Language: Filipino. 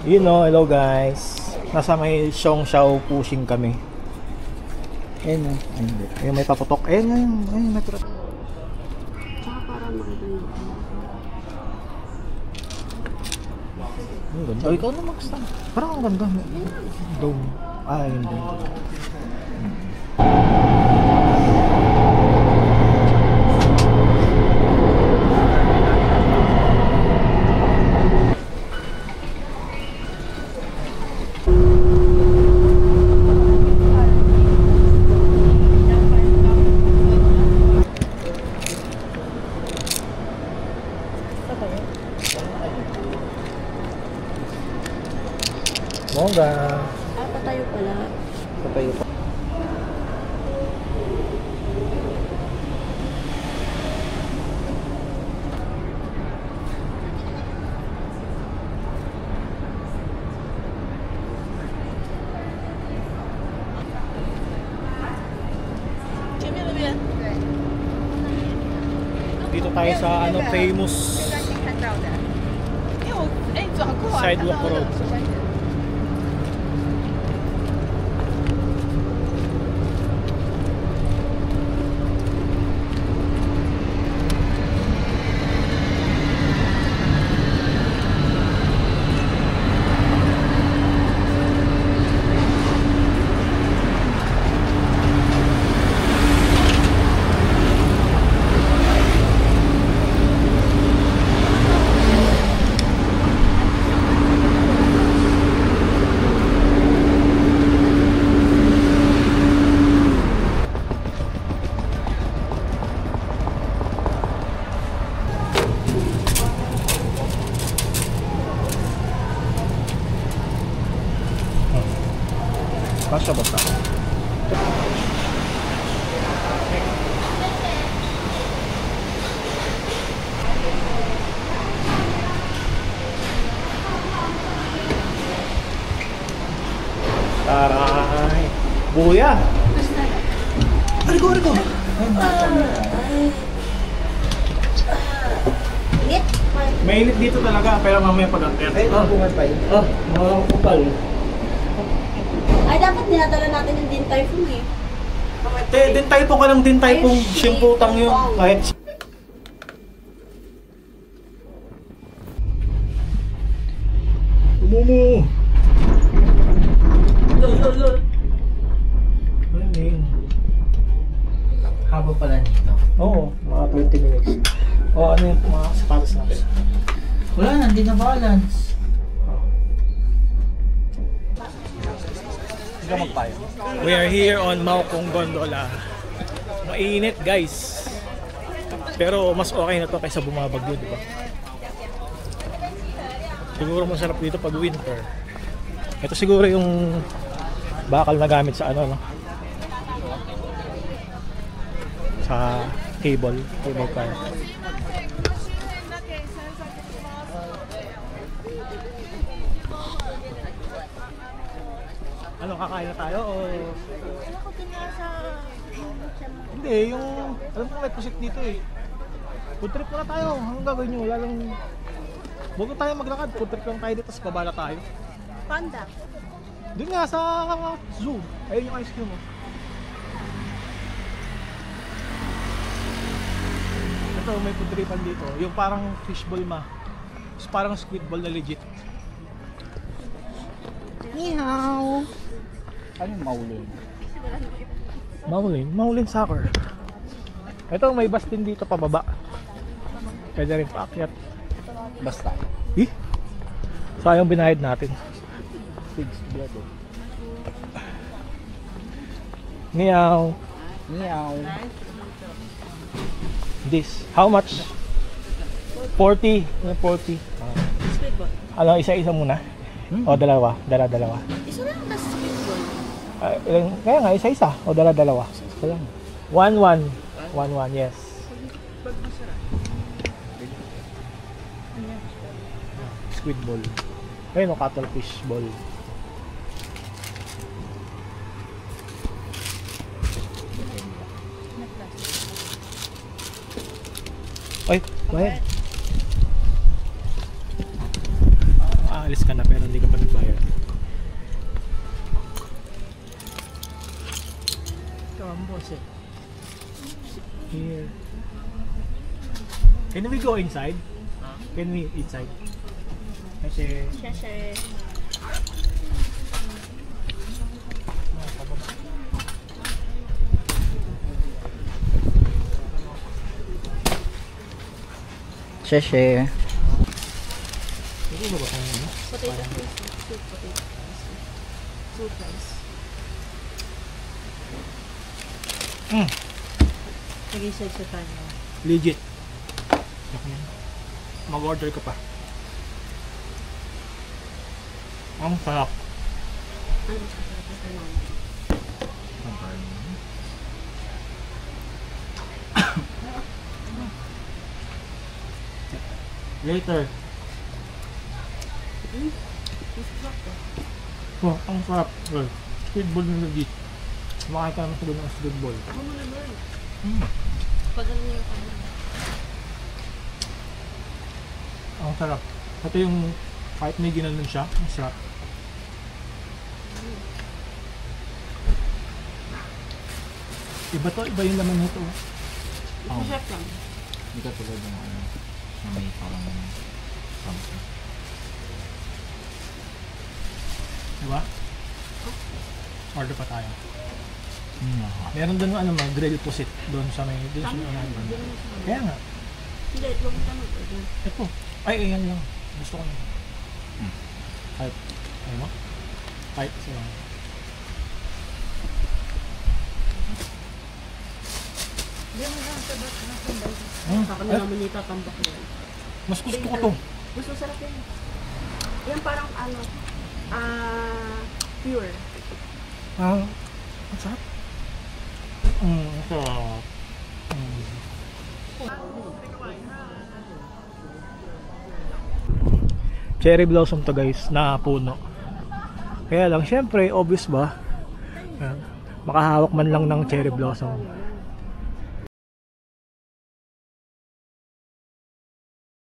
You know, hello guys. Nasa may Xiao pushing kami. Ayun o. Ayun, may paputok. Ayun, may paputok. Tsaka para makita nyo. Ang ganda. Oh, ikaw na mag-stand. Parang ang ganda. Dome. Ayun dome. Bongga. Patayo pala. Patayo pa. Dito tayo sa famous sidewalk road. Kasya ba ito? Taray! Buya! Arigo! Init? Mainit dito talaga, pero mamaya pag-angkit. Bungat pa yun. Mga kupal. Ay, dapat dinadala natin yung Din Tai Fung eh. Din Tai Fung ka ng Din Tai Fung. Simputang yun. Kahit... Umumu! Lol! Ano yun? Haba pala nito. Oo, mga 20 minutes. O ano yung mga sapatos natin? Wala na, hindi na balance. We are here on Maokong Gondola. Mainit guys. Pero mas okay na to kaysa bumabagyo, di ba? Siguro masarap dito pag winter. Ito siguro yung bakal na gamit sa ano, no? Sa cable car. Ano, kakain na tayo o... Wala ko tinasa. Hindi, yung... Alam mo may pusit dito eh. Food trip muna tayo. Anong gagawin nyo? Wala lang... Huwag na tayo maglakad. Food trip lang tayo dito, tapos babala tayo. Panda. Doon nga sa zoo. Ayun yung ice cream mo. Ito, may food tripan dito. Yung parang fishball ma. Tapos parang squid ball na legit. Meow! Ano yung maulin? Maulin soccer. Ito, may bus din dito pababa. Pwede rin paakyat. Basta. Sayang binayad natin. Pig's blood eh. Meow. This. How much? 40. 40. Ano, isa-isa muna? O dalawa? Dala-dalawa. Isa lang na squid ball. Kaya nga, isa-isa. O dala-dalawa. 1-1. 1-1, yes. Squid ball. Ayun o, cuttlefish ball. Ay, go ahead. Aalis ka na pero hindi ka pa Here. Can we go inside? Can we inside? Kasi Siyempre. Sheshe. hindi ba ba kung ano? Potato fries. Sweet potato fries. Sweet rice. Nag-isag sa tayo. Legit. Mag-order ka pa. Ang sarap. Ano mas masarap na kanan? Later. Oh, ang sarap. Well, squid ball na legit. Kumakain ka naman sa doon ng squid ball. Ako mo naman. Mm. Pag ano yung kanan. Ang sarap. Ito yung kahit may ginanon siya, ang sarap. Iba to, iba yung laman nito. Oh. Masarap lang. Hindi ka tulad ng ano, na may parang something. Diba? Order pa tayo. Hmm. Meron doon ano mga grill pusit doon sa may doon sa may unahan. Kaya nga. Hindi, huwag mo tanong. Ito. Ay, ayan lang. Gusto ko yun. Kahit Ayaw mo? Kahit isa lang. Hindi mo lang sa ba't na kumbay. Saka Ay, na naman yung tatambak mo. mas gusto ko to. Mas masarap yan. Yan parang ano, pure. Ang sarap. Ang sarap. Cherry blossom to guys, na puno. Kaya lang, syempre, obvious ba? Makahawak man lang ng cherry blossom.